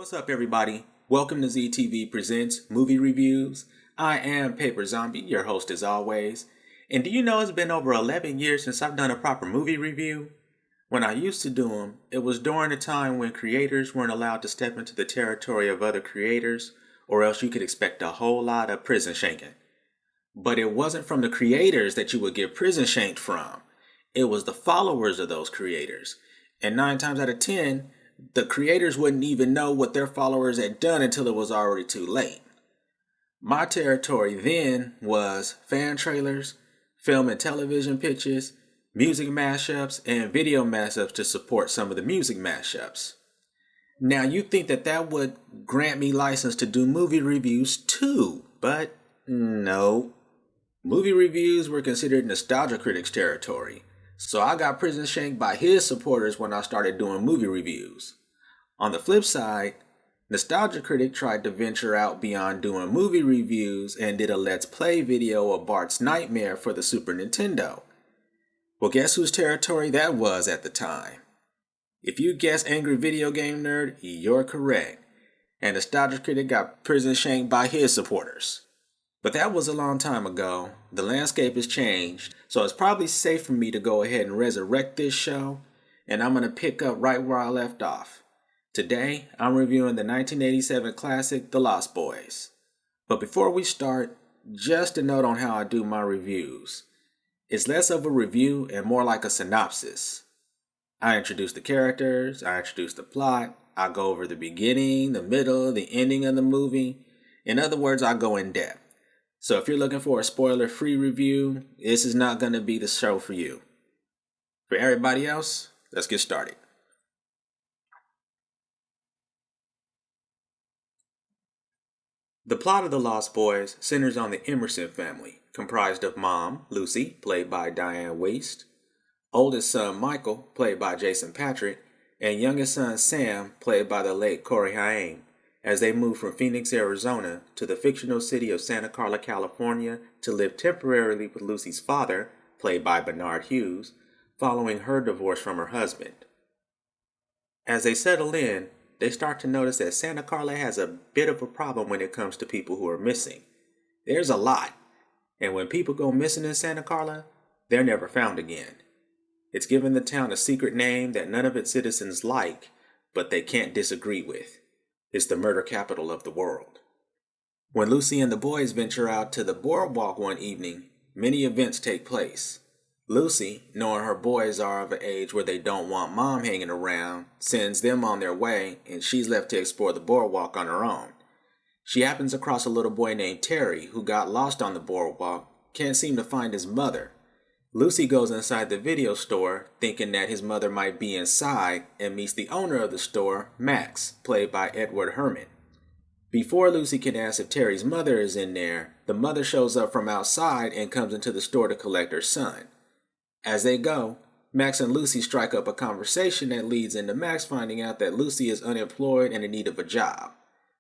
What's up, everybody? Welcome to ZTV Presents Movie Reviews. I am Paiper Zombie, your host as always. And do you know it's been over 11 years since I've done a proper movie review? When I used to do them, it was during a time when creators weren't allowed to step into the territory of other creators, or else you could expect a whole lot of prison shanking. But it wasn't from the creators that you would get prison shanked from. It was the followers of those creators. And 9 times out of 10, the creators wouldn't even know what their followers had done until it was already too late. My territory then was fan trailers, film and television pitches, music mashups, and video mashups to support some of the music mashups. Now you'd think that would grant me license to do movie reviews too, but no. Movie reviews were considered nostalgia critics territory. So I got prison shanked by his supporters when I started doing movie reviews. On the flip side, Nostalgia Critic tried to venture out beyond doing movie reviews and did a Let's Play video of Bart's Nightmare for the Super Nintendo. Well, guess whose territory that was at the time? If you guess Angry Video Game Nerd, you're correct. And Nostalgia Critic got prison shanked by his supporters. But that was a long time ago. The landscape has changed, so it's probably safe for me to go ahead and resurrect this show, and I'm going to pick up right where I left off. Today, I'm reviewing the 1987 classic, The Lost Boys. But before we start, just a note on how I do my reviews. It's less of a review and more like a synopsis. I introduce the characters, I introduce the plot, I go over the beginning, the middle, the ending of the movie. In other words, I go in depth. So if you're looking for a spoiler-free review, this is not going to be the show for you. For everybody else, let's get started. The plot of The Lost Boys centers on the Emerson family, comprised of Mom, Lucy, played by Diane Wiest, oldest son Michael, played by Jason Patrick, and youngest son Sam, played by the late Corey Haim, as they move from Phoenix, Arizona to the fictional city of Santa Carla, California to live temporarily with Lucy's father, played by Bernard Hughes, following her divorce from her husband. As they settle in, they start to notice that Santa Carla has a bit of a problem when it comes to people who are missing. There's a lot, and when people go missing in Santa Carla, they're never found again. It's given the town a secret name that none of its citizens like, but they can't disagree with. It's the murder capital of the world. When Lucy and the boys venture out to the boardwalk one evening, many events take place. Lucy, knowing her boys are of an age where they don't want Mom hanging around, sends them on their way, and she's left to explore the boardwalk on her own. She happens across a little boy named Terry who got lost on the boardwalk, can't seem to find his mother. Lucy goes inside the video store thinking that his mother might be inside and meets the owner of the store, Max, played by Edward Herman. Before Lucy can ask if Terry's mother is in there, the mother shows up from outside and comes into the store to collect her son. As they go, Max and Lucy strike up a conversation that leads into Max finding out that Lucy is unemployed and in need of a job.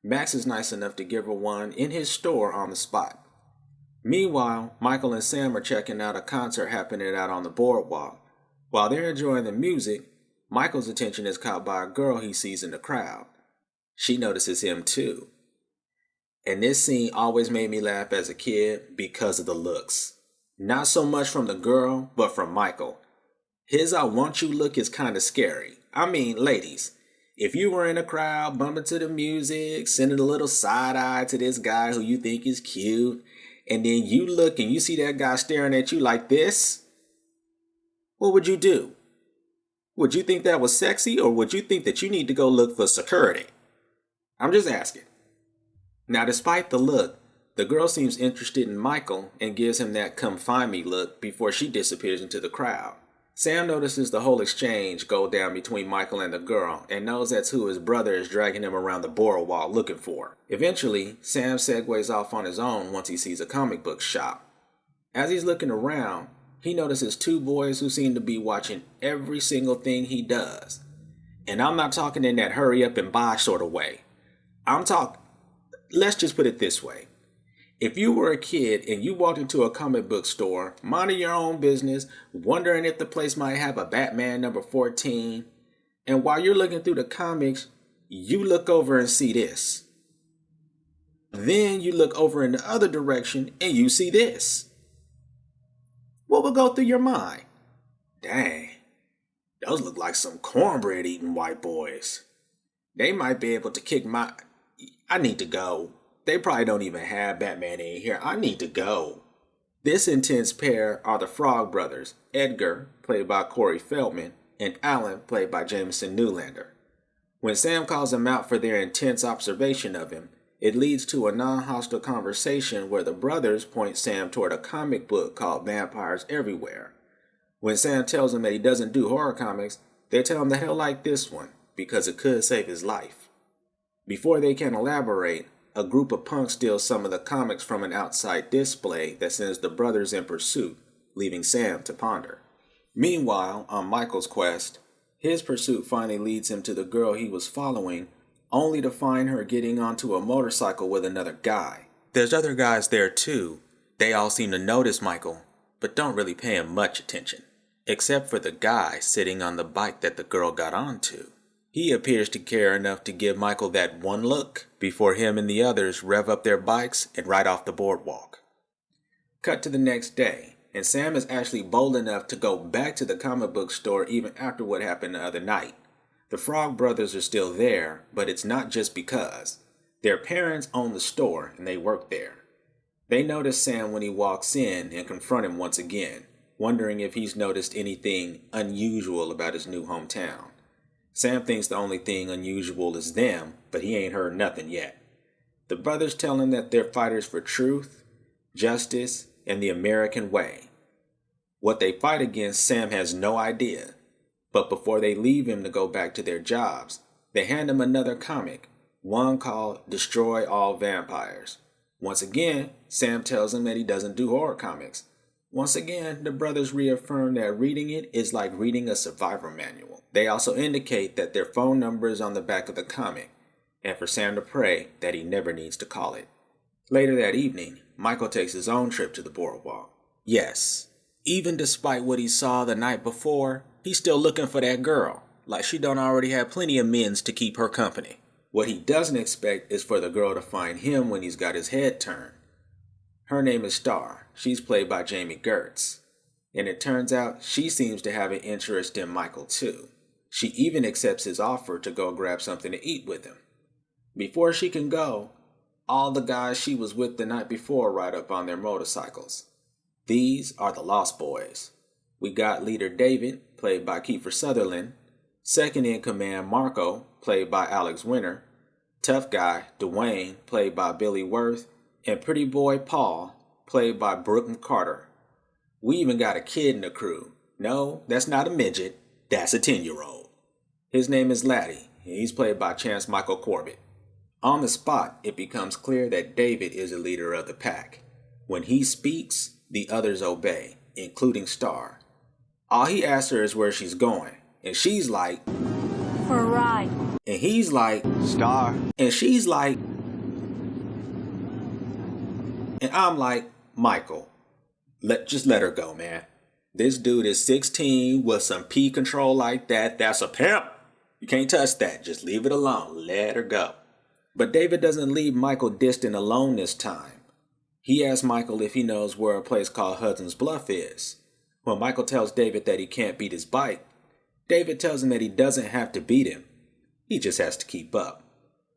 Max is nice enough to give her one in his store on the spot. Meanwhile, Michael and Sam are checking out a concert happening out on the boardwalk. While they're enjoying the music, Michael's attention is caught by a girl he sees in the crowd. She notices him too. And this scene always made me laugh as a kid because of the looks. Not so much from the girl, but from Michael. His "I want you" look is kind of scary. I mean, ladies, if you were in a crowd bumping to the music, sending a little side eye to this guy who you think is cute, and then you look and you see that guy staring at you like this, what would you do? Would you think that was sexy, or would you think that you need to go look for security? I'm just asking. Now, despite the look, the girl seems interested in Michael and gives him that "come find me" look before she disappears into the crowd. Sam notices the whole exchange go down between Michael and the girl and knows that's who his brother is dragging him around the boardwalk looking for. Eventually, Sam segues off on his own once he sees a comic book shop. As he's looking around, he notices 2 boys who seem to be watching every single thing he does. And I'm not talking in that hurry up and buy sort of way. Let's just put it this way. If you were a kid and you walked into a comic book store, minding your own business, wondering if the place might have a Batman number 14, and while you're looking through the comics, you look over and see this. Then you look over in the other direction and you see this. What would go through your mind? Dang, those look like some cornbread eating white boys. They might be able to kick my... I need to go. They probably don't even have Batman in here. I need to go. This intense pair are the Frog Brothers, Edgar, played by Corey Feldman, and Alan, played by Jameson Newlander. When Sam calls them out for their intense observation of him, it leads to a non-hostile conversation where the brothers point Sam toward a comic book called Vampires Everywhere. When Sam tells them that he doesn't do horror comics, they tell him that he'll like this one because it could save his life. Before they can elaborate, a group of punks steals some of the comics from an outside display that sends the brothers in pursuit, leaving Sam to ponder. Meanwhile, on Michael's quest, his pursuit finally leads him to the girl he was following, only to find her getting onto a motorcycle with another guy. There's other guys there too. They all seem to notice Michael, but don't really pay him much attention, except for the guy sitting on the bike that the girl got onto. He appears to care enough to give Michael that one look before him and the others rev up their bikes and ride off the boardwalk. Cut to the next day, and Sam is actually bold enough to go back to the comic book store even after what happened the other night. The Frog Brothers are still there, but it's not just because. Their parents own the store and they work there. They notice Sam when he walks in and confront him once again, wondering if he's noticed anything unusual about his new hometown. Sam thinks the only thing unusual is them, but he ain't heard nothing yet. The brothers tell him that they're fighters for truth, justice, and the American way. What they fight against, Sam has no idea. But before they leave him to go back to their jobs, they hand him another comic, one called Destroy All Vampires. Once again, Sam tells him that he doesn't do horror comics. Once again, the brothers reaffirm that reading it is like reading a survivor manual. They also indicate that their phone number is on the back of the comic, and for Sam to pray that he never needs to call it. Later that evening, Michael takes his own trip to the boardwalk. Yes, even despite what he saw the night before, he's still looking for that girl, like she don't already have plenty of men's to keep her company. What he doesn't expect is for the girl to find him when he's got his head turned. Her name is Star. She's played by Jamie Gertz. And it turns out she seems to have an interest in Michael too. She even accepts his offer to go grab something to eat with him. Before she can go, all the guys she was with the night before ride up on their motorcycles. These are the Lost Boys. We got leader David, played by Kiefer Sutherland, second in command Marco, played by Alex Winter, tough guy Dwayne, played by Billy Worth, and pretty boy Paul, played by Brooklyn Carter. We even got a kid in the crew. No, that's not a midget, that's a 10-year-old. His name is Laddie, and he's played by Chance Michael Corbett. On the spot, it becomes clear that David is the leader of the pack. When he speaks, the others obey, including Star. All he asks her is where she's going, and she's like, for a ride. And he's like, Star. And she's like, and I'm like, Michael, just let her go, man. This dude is 16 with some P control like that. That's a pimp. You can't touch that. Just leave it alone. Let her go. But David doesn't leave Michael distant alone this time. He asks Michael if he knows where a place called Hudson's Bluff is. When Michael tells David that he can't beat his bike, David tells him that he doesn't have to beat him. He just has to keep up.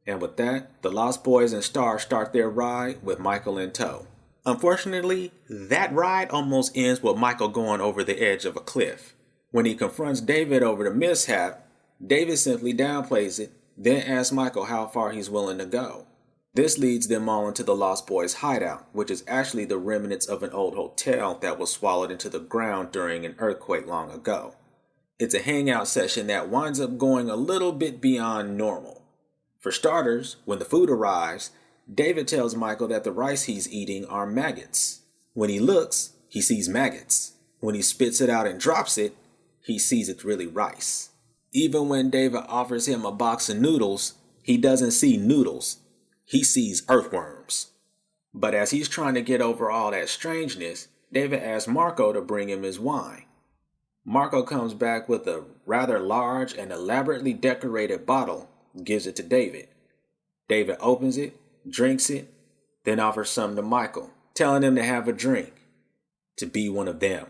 And with that, the Lost Boys and Star start their ride with Michael in tow. Unfortunately, that ride almost ends with Michael going over the edge of a cliff. When he confronts David over the mishap, David simply downplays it, then asks Michael how far he's willing to go. This leads them all into the Lost Boys' hideout, which is actually the remnants of an old hotel that was swallowed into the ground during an earthquake long ago. It's a hangout session that winds up going a little bit beyond normal. For starters, when the food arrives, David tells Michael that the rice he's eating are maggots. When he looks, he sees maggots. When he spits it out and drops it, he sees it's really rice. Even when David offers him a box of noodles, he doesn't see noodles. He sees earthworms. But as he's trying to get over all that strangeness, David asks Marco to bring him his wine. Marco comes back with a rather large and elaborately decorated bottle gives it to David. David opens it, drinks it, then offers some to Michael, telling him to have a drink, to be one of them.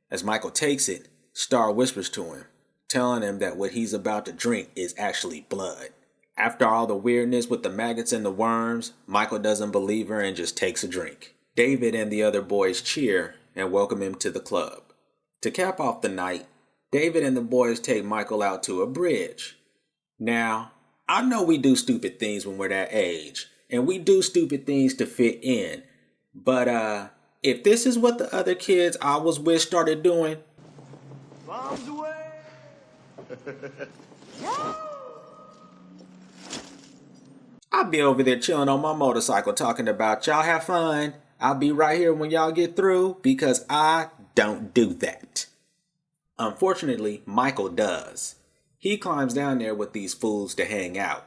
As Michael takes it, Star whispers to him, telling him that what he's about to drink is actually blood. After all the weirdness with the maggots and the worms, Michael doesn't believe her and just takes a drink. David and the other boys cheer and welcome him to the club. To cap off the night, David and the boys take Michael out to a bridge. Now, I know we do stupid things when we're that age, and we do stupid things to fit in, but if this is what the other kids I was with started doing, bombs away! I'll be over there chilling on my motorcycle talking about y'all have fun. I'll be right here when y'all get through because I don't do that. Unfortunately, Michael does. He climbs down there with these fools to hang out.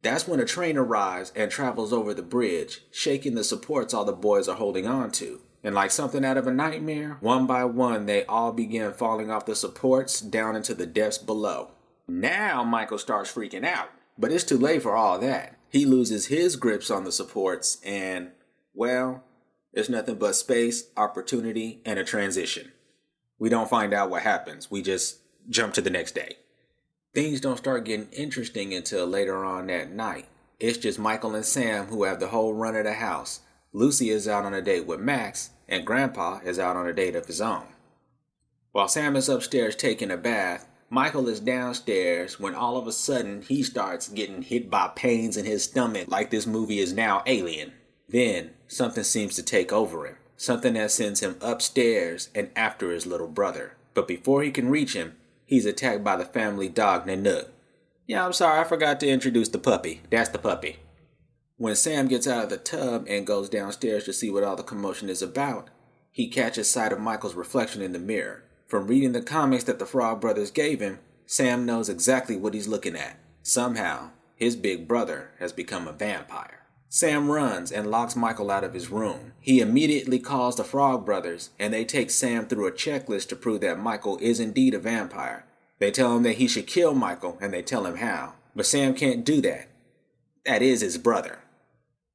That's when a train arrives and travels over the bridge, shaking the supports all the boys are holding on to. And like something out of a nightmare, one by one they all begin falling off the supports down into the depths below. Now Michael starts freaking out, but it's too late for all that. He loses his grips on the supports and, well, it's nothing but space, opportunity, and a transition. We don't find out what happens. We just jump to the next day. Things don't start getting interesting until later on that night. It's just Michael and Sam who have the whole run of the house. Lucy is out on a date with Max, and Grandpa is out on a date of his own. While Sam is upstairs taking a bath, Michael is downstairs when all of a sudden he starts getting hit by pains in his stomach like this movie is now Alien. Then something seems to take over him, something that sends him upstairs and after his little brother. But before he can reach him, he's attacked by the family dog Nanook. Yeah, I'm sorry, I forgot to introduce the puppy. That's the puppy. When Sam gets out of the tub and goes downstairs to see what all the commotion is about, he catches sight of Michael's reflection in the mirror. From reading the comics that the Frog Brothers gave him, Sam knows exactly what he's looking at. Somehow, his big brother has become a vampire. Sam runs and locks Michael out of his room. He immediately calls the Frog Brothers, and they take Sam through a checklist to prove that Michael is indeed a vampire. They tell him that he should kill Michael, and they tell him how. But Sam can't do that. That is his brother.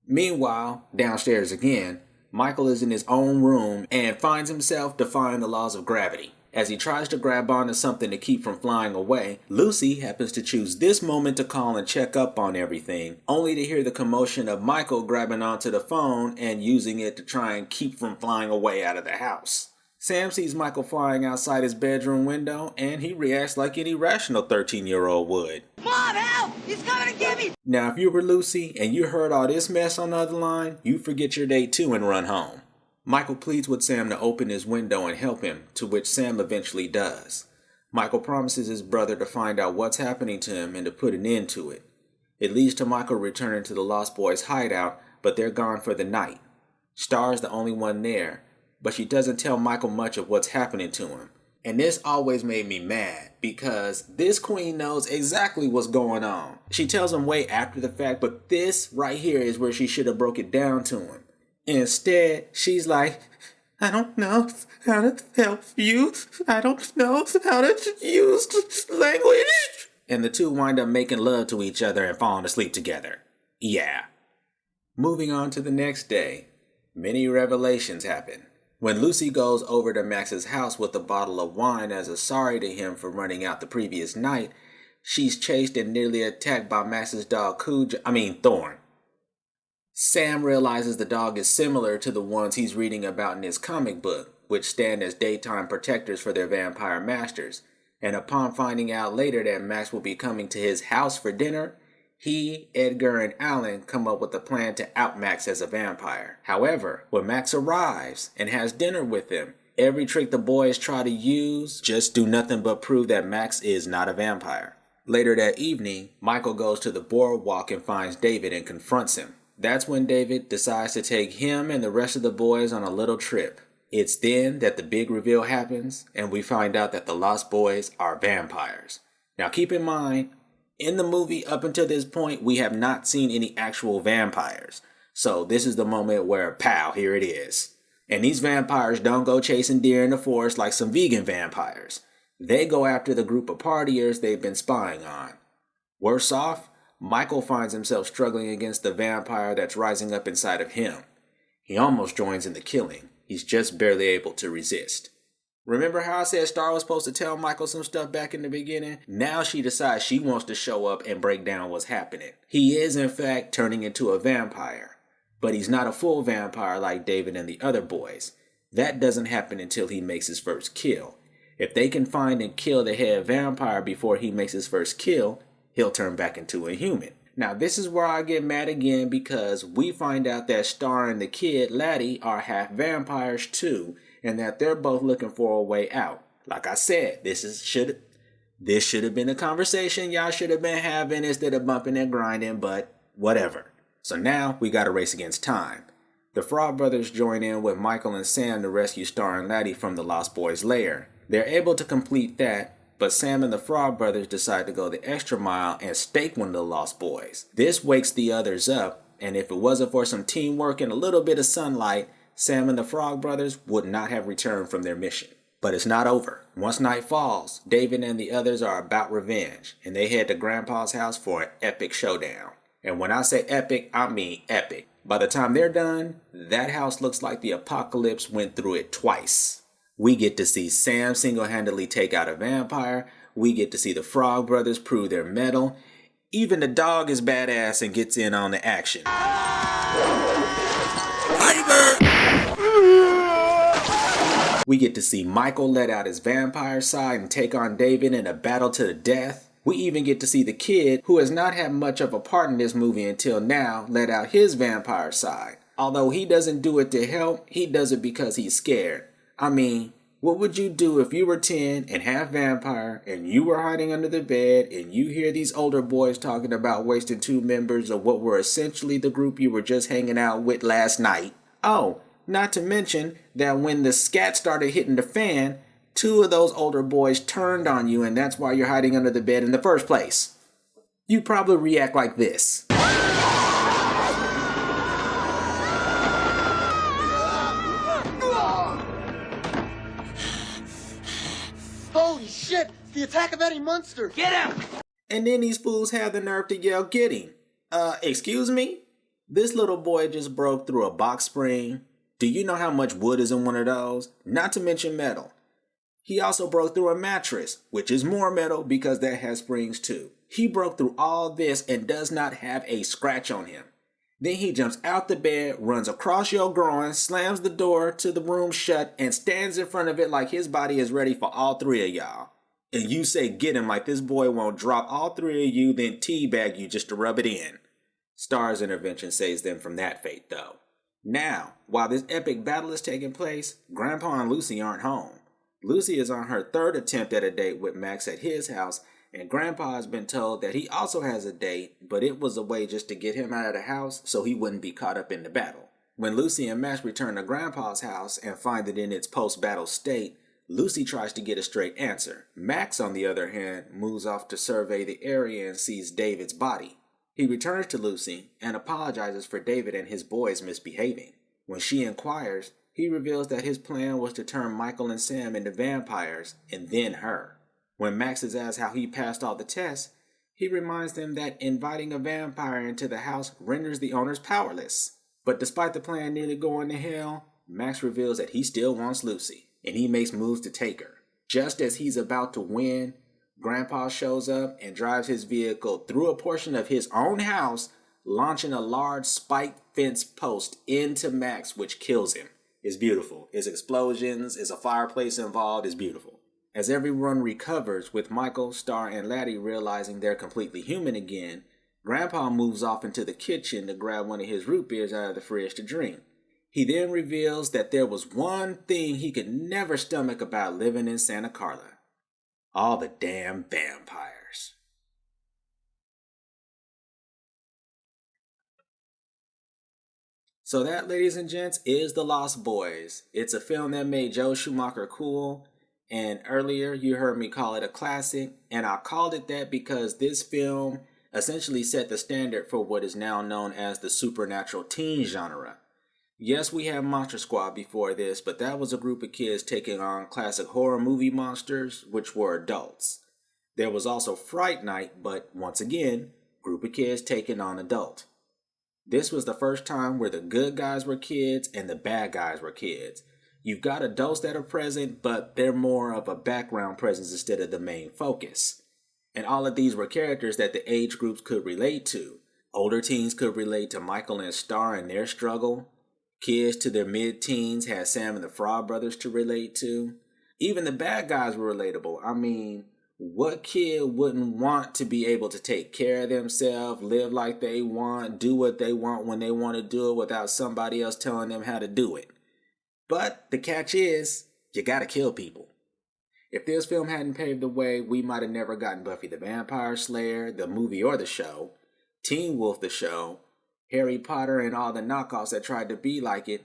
Meanwhile, downstairs again, Michael is in his own room and finds himself defying the laws of gravity. As he tries to grab onto something to keep from flying away, Lucy happens to choose this moment to call and check up on everything, only to hear the commotion of Michael grabbing onto the phone and using it to try and keep from flying away out of the house. Sam sees Michael flying outside his bedroom window, and he reacts like any rational 13-year-old would. Mom, help! He's coming to get me! Now, if you were Lucy and you heard all this mess on the other line, you'd forget your date too and run home. Michael pleads with Sam to open his window and help him, to which Sam eventually does. Michael promises his brother to find out what's happening to him and to put an end to it. It leads to Michael returning to the Lost Boys' hideout, but they're gone for the night. Star's the only one there, but she doesn't tell Michael much of what's happening to him. And this always made me mad, because this queen knows exactly what's going on. She tells him way after the fact, but this right here is where she should have broke it down to him. Instead, she's like, I don't know how to help you. I don't know how to use language. And the two wind up making love to each other and falling asleep together. Yeah. Moving on to the next day, many revelations happen. When Lucy goes over to Max's house with a bottle of wine as a sorry to him for running out the previous night, she's chased and nearly attacked by Max's dog Thorn. Sam realizes the dog is similar to the ones he's reading about in his comic book, which stand as daytime protectors for their vampire masters. And upon finding out later that Max will be coming to his house for dinner, he, Edgar, and Alan come up with a plan to out Max as a vampire. However, when Max arrives and has dinner with him, every trick the boys try to use just do nothing but prove that Max is not a vampire. Later that evening, Michael goes to the boardwalk and finds David and confronts him. That's when David decides to take him and the rest of the boys on a little trip. It's then that the big reveal happens, and we find out that the Lost Boys are vampires. Now keep in mind, in the movie up until this point, we have not seen any actual vampires. So this is the moment where, pow, here it is. And these vampires don't go chasing deer in the forest like some vegan vampires. They go after the group of partiers they've been spying on. Worse off, Michael finds himself struggling against the vampire that's rising up inside of him. He almost joins in the killing. He's just barely able to resist. Remember how I said Star was supposed to tell Michael some stuff back in the beginning? Now she decides she wants to show up and break down what's happening. He is in fact turning into a vampire, but he's not a full vampire like David and the other boys. That doesn't happen until he makes his first kill. If they can find and kill the head vampire before he makes his first kill, he'll turn back into a human. Now this is where I get mad again, because we find out that Star and the kid, Laddie, are half vampires too, and that they're both looking for a way out. Like I said, this should have been a conversation y'all should have been having instead of bumping and grinding, but whatever. So now we got to race against time. The Frog Brothers join in with Michael and Sam to rescue Star and Laddie from the Lost Boys' lair. They're able to complete that, but Sam and the Frog Brothers decide to go the extra mile and stake one of the Lost Boys. This wakes the others up, and if it wasn't for some teamwork and a little bit of sunlight, Sam and the Frog Brothers would not have returned from their mission. But it's not over. Once night falls, David and the others are about revenge, and they head to Grandpa's house for an epic showdown. And when I say epic, I mean epic. By the time they're done, that house looks like the apocalypse went through it twice. We get to see Sam single-handedly take out a vampire. We get to see the Frog Brothers prove their mettle. Even the dog is badass and gets in on the action. Paiper! We get to see Michael let out his vampire side and take on David in a battle to the death. We even get to see the kid, who has not had much of a part in this movie until now, let out his vampire side. Although he doesn't do it to help, he does it because he's scared. I mean, what would you do if you were 10 and half vampire and you were hiding under the bed and you hear these older boys talking about wasting 2 members of what were essentially the group you were just hanging out with last night? Oh, not to mention that when the scat started hitting the fan, 2 of those older boys turned on you, and that's why you're hiding under the bed in the first place. You'd probably react like this. Holy shit! The attack of Eddie Munster! Get him! And then these fools have the nerve to yell, "Get him!" Excuse me? This little boy just broke through a box spring. Do you know how much wood is in one of those? Not to mention metal. He also broke through a mattress, which is more metal because that has springs too. He broke through all this and does not have a scratch on him. Then he jumps out the bed, runs across your groin, slams the door to the room shut, and stands in front of it like his body is ready for all 3 of y'all. And you say get him like this boy won't drop all 3 of you, then teabag you just to rub it in. Star's intervention saves them from that fate though. Now, while this epic battle is taking place, Grandpa and Lucy aren't home. Lucy is on her 3rd attempt at a date with Max at his house, and Grandpa has been told that he also has a date, but it was a way just to get him out of the house so he wouldn't be caught up in the battle. When Lucy and Max return to Grandpa's house and find it in its post-battle state, Lucy tries to get a straight answer. Max, on the other hand, moves off to survey the area and sees David's body. He returns to Lucy and apologizes for David and his boys misbehaving. When she inquires, he reveals that his plan was to turn Michael and Sam into vampires and then her. When Max is asked how he passed all the tests, he reminds them that inviting a vampire into the house renders the owners powerless. But despite the plan nearly going to hell, Max reveals that he still wants Lucy, and he makes moves to take her. Just as he's about to win, Grandpa shows up and drives his vehicle through a portion of his own house, launching a large spiked fence post into Max, which kills him. It's beautiful. It's explosions, it's a fireplace involved, it's beautiful. As everyone recovers, with Michael, Star, and Laddie realizing they're completely human again, Grandpa moves off into the kitchen to grab one of his root beers out of the fridge to drink. He then reveals that there was one thing he could never stomach about living in Santa Carla. All the damn vampires. So that, ladies and gents, is The Lost Boys. It's a film that made Joe Schumacher cool. And earlier you heard me call it a classic, and I called it that because this film essentially set the standard for what is now known as the supernatural teen genre. Yes, we had Monster Squad before this, but that was a group of kids taking on classic horror movie monsters, which were adults. There was also Fright Night, but once again, group of kids taking on adult. This was the first time where the good guys were kids and the bad guys were kids. You've got adults that are present, but they're more of a background presence instead of the main focus. And all of these were characters that the age groups could relate to. Older teens could relate to Michael and Star and their struggle. Kids to their mid-teens had Sam and the Frog Brothers to relate to. Even the bad guys were relatable. I mean, what kid wouldn't want to be able to take care of themselves, live like they want, do what they want when they want to do it without somebody else telling them how to do it? But the catch is, you gotta kill people. If this film hadn't paved the way, we might have never gotten Buffy the Vampire Slayer, the movie or the show, Teen Wolf the show, Harry Potter and all the knockoffs that tried to be like it,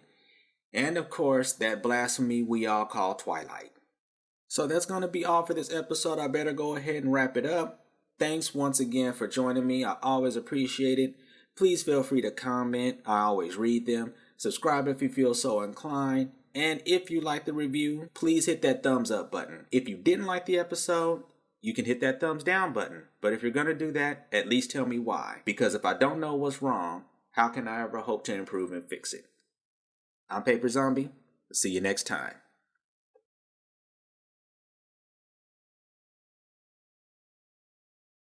and of course, that blasphemy we all call Twilight. So that's going to be all for this episode. I better go ahead and wrap it up. Thanks once again for joining me. I always appreciate it. Please feel free to comment. I always read them. Subscribe if you feel so inclined. And if you like the review, please hit that thumbs up button. If you didn't like the episode, you can hit that thumbs down button. But if you're going to do that, at least tell me why. Because if I don't know what's wrong, how can I ever hope to improve and fix it? I'm Paiper Zombie. See you next time.